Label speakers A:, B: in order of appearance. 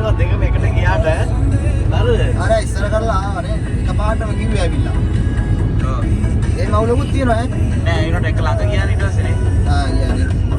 A: තියෙනවා දෙකම එකට ගියාට හරිද?
B: අර ඉස්සර කරලා ආවනේ එකපාරටම කිව්වේ ඇවිල්ලා.
A: ඔව්.
B: ඒ මවුලකුත් තියෙනවා ඈ.
A: නෑ ඒකට එක ළඟ ගියා ඊට පස්සේ නේ.
B: කියන්නේ